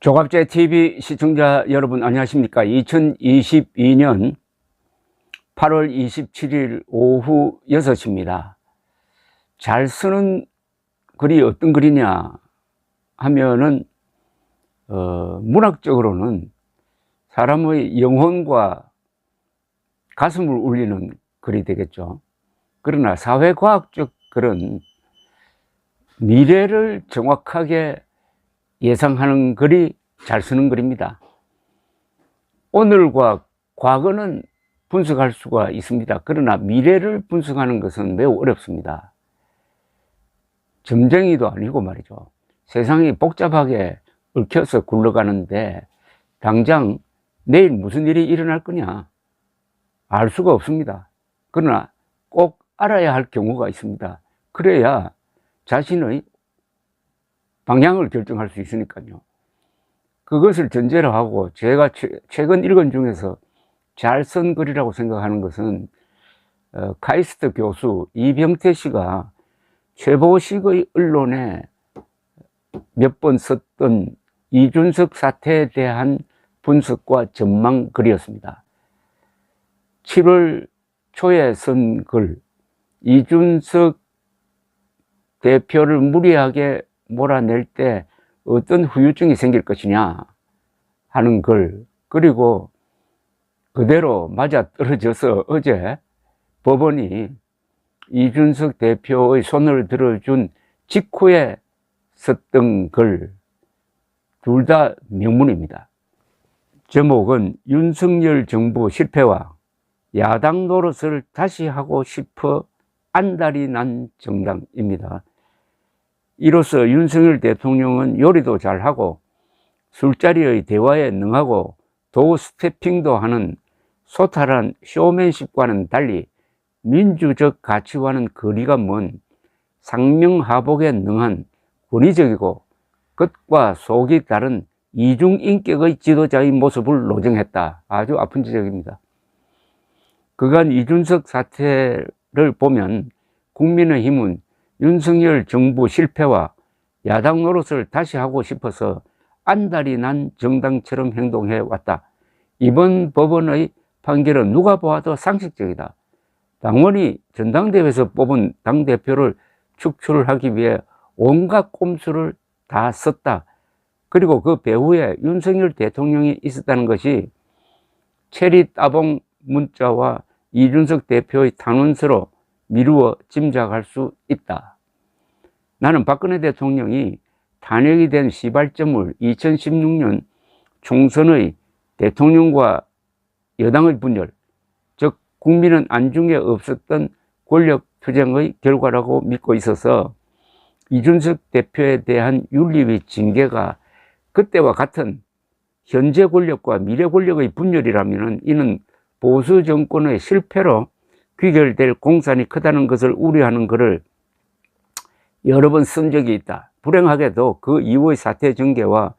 조갑제 TV 시청자 여러분 안녕하십니까. 2022년 8월 27일 오후 6시입니다. 잘 쓰는 글이 어떤 글이냐 하면은 문학적으로는 사람의 영혼과 가슴을 울리는 글이 되겠죠. 그러나 사회과학적 글은 미래를 정확하게 예상하는 글이 잘 쓰는 글입니다. 오늘과 과거는 분석할 수가 있습니다. 그러나 미래를 분석하는 것은 매우 어렵습니다. 점쟁이도 아니고 말이죠. 세상이 복잡하게 얽혀서 굴러가는데 당장 내일 무슨 일이 일어날 거냐 알 수가 없습니다. 그러나 꼭 알아야 할 경우가 있습니다. 그래야 자신의 방향을 결정할 수 있으니까요. 그것을 전제로 하고 제가 최근 읽은 중에서 잘 쓴 글이라고 생각하는 것은 카이스트 교수 이병태 씨가 최보식의 언론에 몇 번 썼던 이준석 사태에 대한 분석과 전망 글이었습니다. 7월 초에 쓴 글, 이준석 대표를 무리하게 몰아낼 때 어떤 후유증이 생길 것이냐 하는 글, 그리고 그대로 맞아떨어져서 어제 법원이 이준석 대표의 손을 들어준 직후에 썼던 글, 둘 다 명문입니다. 제목은 윤석열 정부 실패와 야당 노릇을 다시 하고 싶어 안달이 난 정당입니다. 이로써 윤석열 대통령은 요리도 잘하고 술자리의 대화에 능하고 도어 스태핑도 하는 소탈한 쇼맨십과는 달리 민주적 가치와는 거리가 먼 상명하복에 능한 권위적이고 겉과 속이 다른 이중인격의 지도자의 모습을 노정했다. 아주 아픈 지적입니다. 그간 이준석 사태를 보면 국민의힘은 윤석열 정부 실패와 야당 노릇을 다시 하고 싶어서 안달이 난 정당처럼 행동해 왔다. 이번 법원의 판결은 누가 보아도 상식적이다. 당원이 전당대회에서 뽑은 당대표를 축출하기 위해 온갖 꼼수를 다 썼다. 그리고 그 배후에 윤석열 대통령이 있었다는 것이 체리 따봉 문자와 이준석 대표의 탄원서로 미루어 짐작할 수 있다. 나는 박근혜 대통령이 탄핵이 된 시발점을 2016년 총선의 대통령과 여당의 분열, 즉 국민은 안중에 없었던 권력투쟁의 결과라고 믿고 있어서 이준석 대표에 대한 윤리위 징계가 그때와 같은 현재 권력과 미래 권력의 분열이라면 이는 보수 정권의 실패로 귀결될 공산이 크다는 것을 우려하는 글을 여러 번 쓴 적이 있다. 불행하게도 그 이후의 사태 전개와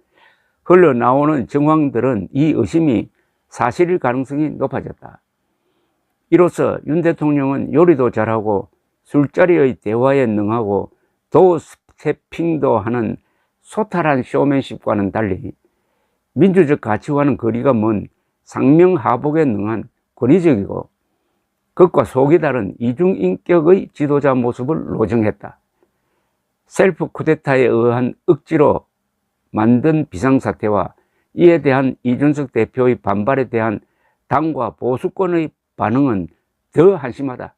흘러나오는 정황들은 이 의심이 사실일 가능성이 높아졌다. 이로써 윤 대통령은 요리도 잘하고 술자리의 대화에 능하고 도어 스태핑도 하는 소탈한 쇼맨십과는 달리 민주적 가치와는 거리가 먼 상명하복에 능한 권위적이고 겉과 속이 다른 이중인격의 지도자 모습을 노정했다. 셀프 쿠데타에 의한 억지로 만든 비상사태와 이에 대한 이준석 대표의 반발에 대한 당과 보수권의 반응은 더 한심하다.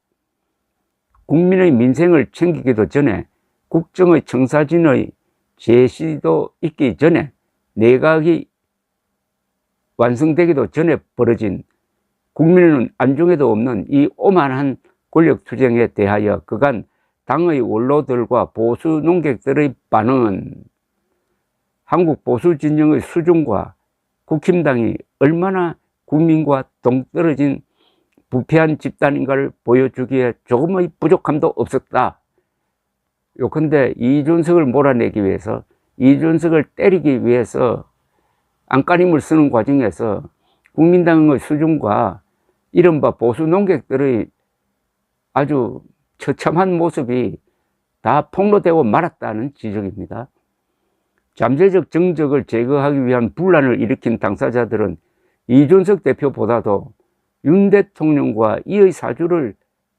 국민의 민생을 챙기기도 전에 국정의 청사진의 제시도 있기 전에 내각이 완성되기도 전에 벌어진 국민은 안중에도 없는 이 오만한 권력투쟁에 대하여 그간 당의 원로들과 보수 농객들의 반응은 한국 보수 진영의 수준과 국힘당이 얼마나 국민과 동떨어진 부패한 집단인가를 보여주기에 조금의 부족함도 없었다. 요컨대 이준석을 몰아내기 위해서, 이준석을 때리기 위해서 안간힘을 쓰는 과정에서 국민당의 수준과 이른바 보수 농객들의 아주 처참한 모습이 다 폭로되고 말았다는 지적입니다. 잠재적 정적을 제거하기 위한 분란을 일으킨 당사자들은 이준석 대표보다도 윤 대통령과 이의 사주를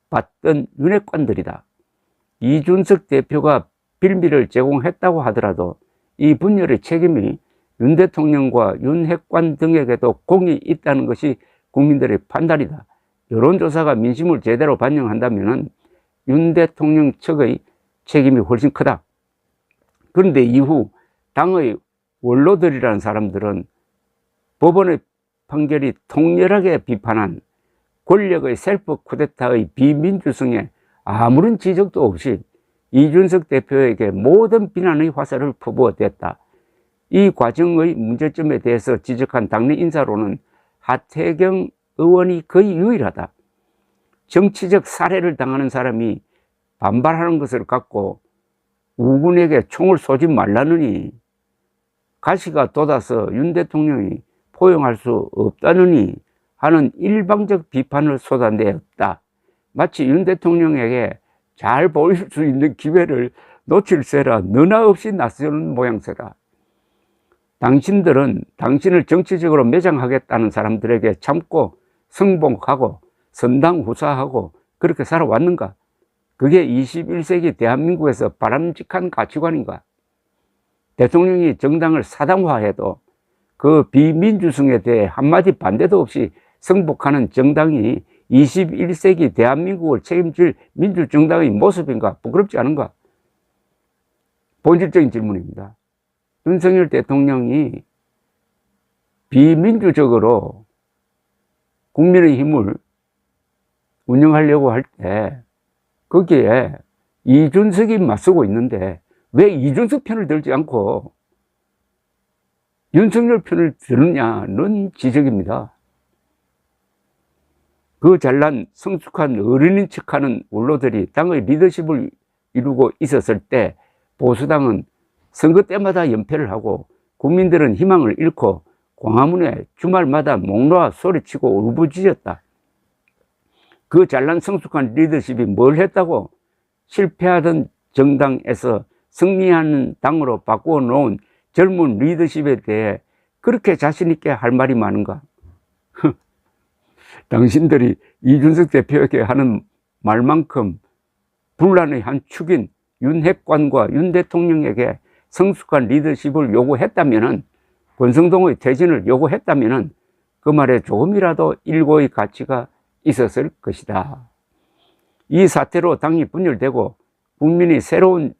받던 윤핵관들이다. 이준석 대표가 빌미를 제공했다고 하더라도 이 분열의 책임이 윤 대통령과 윤핵관 등에게도 공이 있다는 것이 국민들의 판단이다. 여론조사가 민심을 제대로 반영한다면 윤 대통령 측의 책임이 훨씬 크다. 그런데 이후 당의 원로들이라는 사람들은 법원의 판결이 통렬하게 비판한 권력의 셀프 쿠데타의 비민주성에 아무런 지적도 없이 이준석 대표에게 모든 비난의 화살을 퍼부어댔다. 이 과정의 문제점에 대해서 지적한 당내 인사로는 하태경 의원이 거의 유일하다. 정치적 살해를 당하는 사람이 반발하는 것을 갖고 우군에게 총을 쏘지 말라느니, 가시가 돋아서 윤 대통령이 포용할 수 없다느니 하는 일방적 비판을 쏟아내었다. 마치 윤 대통령에게 잘 보일 수 있는 기회를 놓칠세라 너나 없이 나서는 모양새다. 당신들은 당신을 정치적으로 매장하겠다는 사람들에게 참고 승복하고 선당후사하고 그렇게 살아왔는가? 그게 21세기 대한민국에서 바람직한 가치관인가? 대통령이 정당을 사당화해도 그 비민주성에 대해 한마디 반대도 없이 승복하는 정당이 21세기 대한민국을 책임질 민주정당의 모습인가? 부끄럽지 않은가? 본질적인 질문입니다. 윤석열 대통령이 비민주적으로 국민의힘을 운영하려고 할 때 거기에 이준석이 맞서고 있는데 왜 이준석 편을 들지 않고 윤석열 편을 드느냐는 지적입니다. 그 잘난 성숙한 어른인 척하는 원로들이 당의 리더십을 이루고 있었을 때 보수당은 선거 때마다 연패를 하고 국민들은 희망을 잃고 광화문에 주말마다 목 놓아 소리치고 울부짖었다. 그 잘난 성숙한 리더십이 뭘 했다고 실패하던 정당에서 승리하는 당으로 바꾸어 놓은 젊은 리더십에 대해 그렇게 자신있게 할 말이 많은가? 당신들이 이준석 대표에게 하는 말만큼 분란의 한 축인 윤핵관과 윤 대통령에게 성숙한 리더십을 요구했다면, 권성동의 퇴진을 요구했다면 그 말에 조금이라도 일고의 가치가 있었을 것이다. 이 사태로 당이 분열되고 국민이 새로운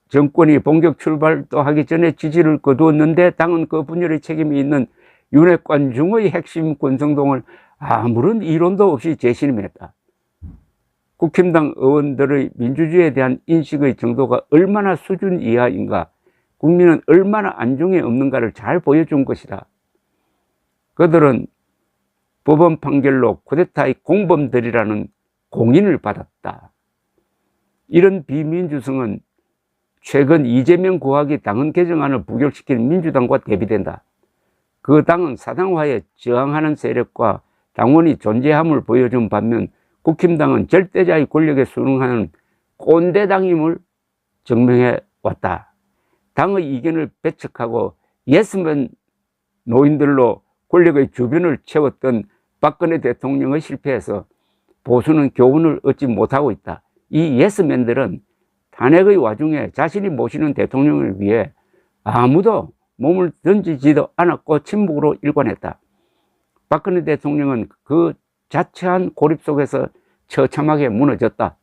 정권이 본격 출발도 하기 전에 지지를 거두었는데 당은 그 분열의 책임이 있는 윤핵관 중의 핵심 권성동을 아무런 이론도 없이 재신임했다. 국힘당 의원들의 민주주의에 대한 인식의 정도가 얼마나 수준 이하인가, 국민은 얼마나 안중에 없는가를 잘 보여준 것이다. 그들은 법원 판결로 쿠데타의 공범들이라는 공인을 받았다. 이런 비민주성은 최근 이재명 구하기 당헌 개정안을 부결시킨 민주당과 대비된다. 그 당은 사당화에 저항하는 세력과 당원이 존재함을 보여준 반면 국힘당은 절대자의 권력에 순응하는 꼰대당임을 증명해 왔다. 당의 이견을 배척하고 예스맨 노인들로 권력의 주변을 채웠던 박근혜 대통령의 실패에서 보수는 교훈을 얻지 못하고 있다. 이 예스맨들은 탄핵의 와중에 자신이 모시는 대통령을 위해 아무도 몸을 던지지도 않았고 침묵으로 일관했다. 박근혜 대통령은 그 자처한 고립 속에서 처참하게 무너졌다.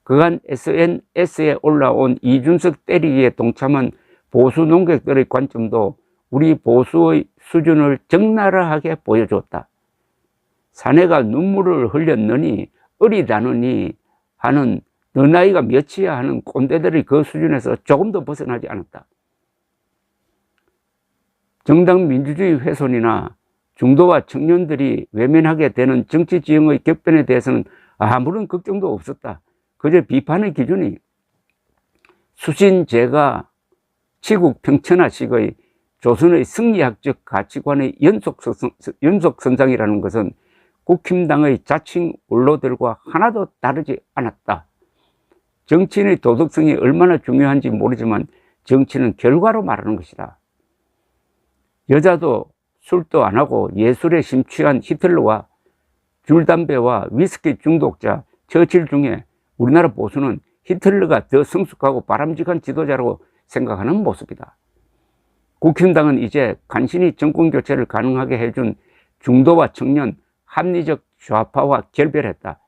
그간 SNS에 올라온 이준석 때리기에 동참한 보수 농객들의 관점도 우리 보수의 수준을 적나라하게 보여줬다. 사내가 눈물을 흘렸느니 어리다느니 하는 너 나이가 몇이야 하는 꼰대들이 그 수준에서 조금도 벗어나지 않았다. 정당 민주주의 훼손이나 중도와 청년들이 외면하게 되는 정치 지형의 격변에 대해서는 아무런 걱정도 없었다. 그저 비판의 기준이 수신제가 치국 평천하식의 조선의 승리학적 가치관의 연속선상이라는 것은 국힘당의 자칭 원로들과 하나도 다르지 않았다. 정치인의 도덕성이 얼마나 중요한지 모르지만 정치는 결과로 말하는 것이다. 여자도 술도 안 하고 예술에 심취한 히틀러와 줄담배와 위스키 중독자 처칠 중에 우리나라 보수는 히틀러가 더 성숙하고 바람직한 지도자라고 생각하는 모습이다. 국힘당은 이제 간신히 정권교체를 가능하게 해준 중도와 청년, 합리적 좌파와 결별했다.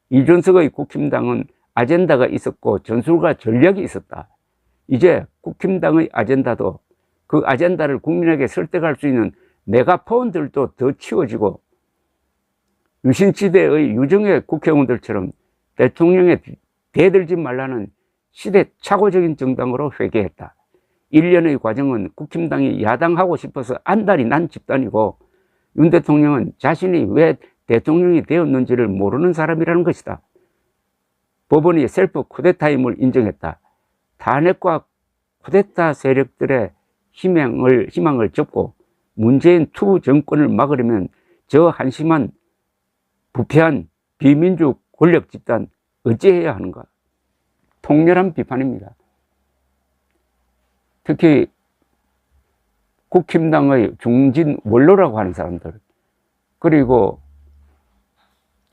이준석의 국힘당은 아젠다가 있었고 전술과 전략이 있었다. 이제 국힘당의 아젠다도 그 아젠다를 국민에게 설득할 수 있는 메가폰들도 더 치워지고 유신시대의 유정의 국회의원들처럼 대통령에 대들지 말라는 시대착오적인 정당으로 회귀했다. 1년의 과정은 국힘당이 야당하고 싶어서 안달이 난 집단이고 윤 대통령은 자신이 왜 대통령이 되었는지를 모르는 사람이라는 것이다. 법원이 셀프 쿠데타임을 인정했다. 탄핵과 쿠데타 세력들의 희망을 접고 문재인 투 정권을 막으려면 저 한심한 부패한 비민주 권력 집단 어찌해야 하는가? 통렬한 비판입니다. 특히 국힘당의 중진 원로라고 하는 사람들, 그리고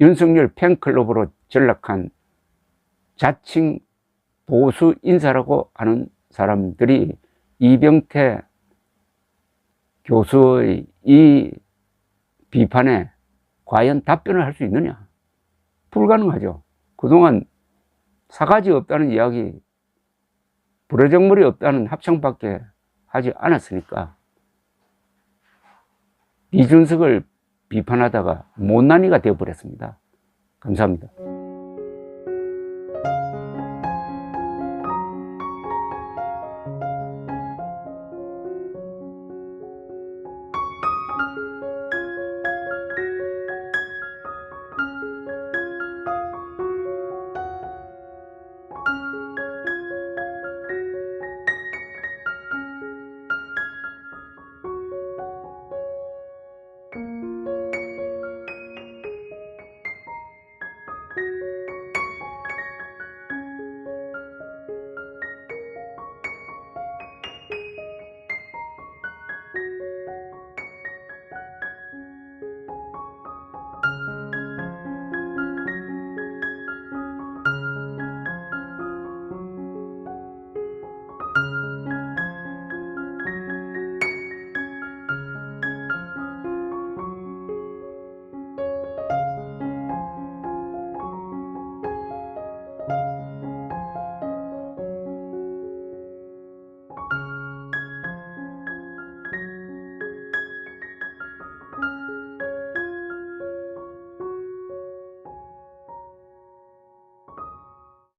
윤석열 팬클럽으로 전락한 자칭 보수 인사라고 하는 사람들이 이병태 교수의 이 비판에 과연 답변을 할 수 있느냐? 불가능하죠. 그동안 사가지 없다는 이야기, 불의정물이 없다는 합창밖에 하지 않았으니까 이준석을 비판하다가 못난이가 되어버렸습니다. 감사합니다.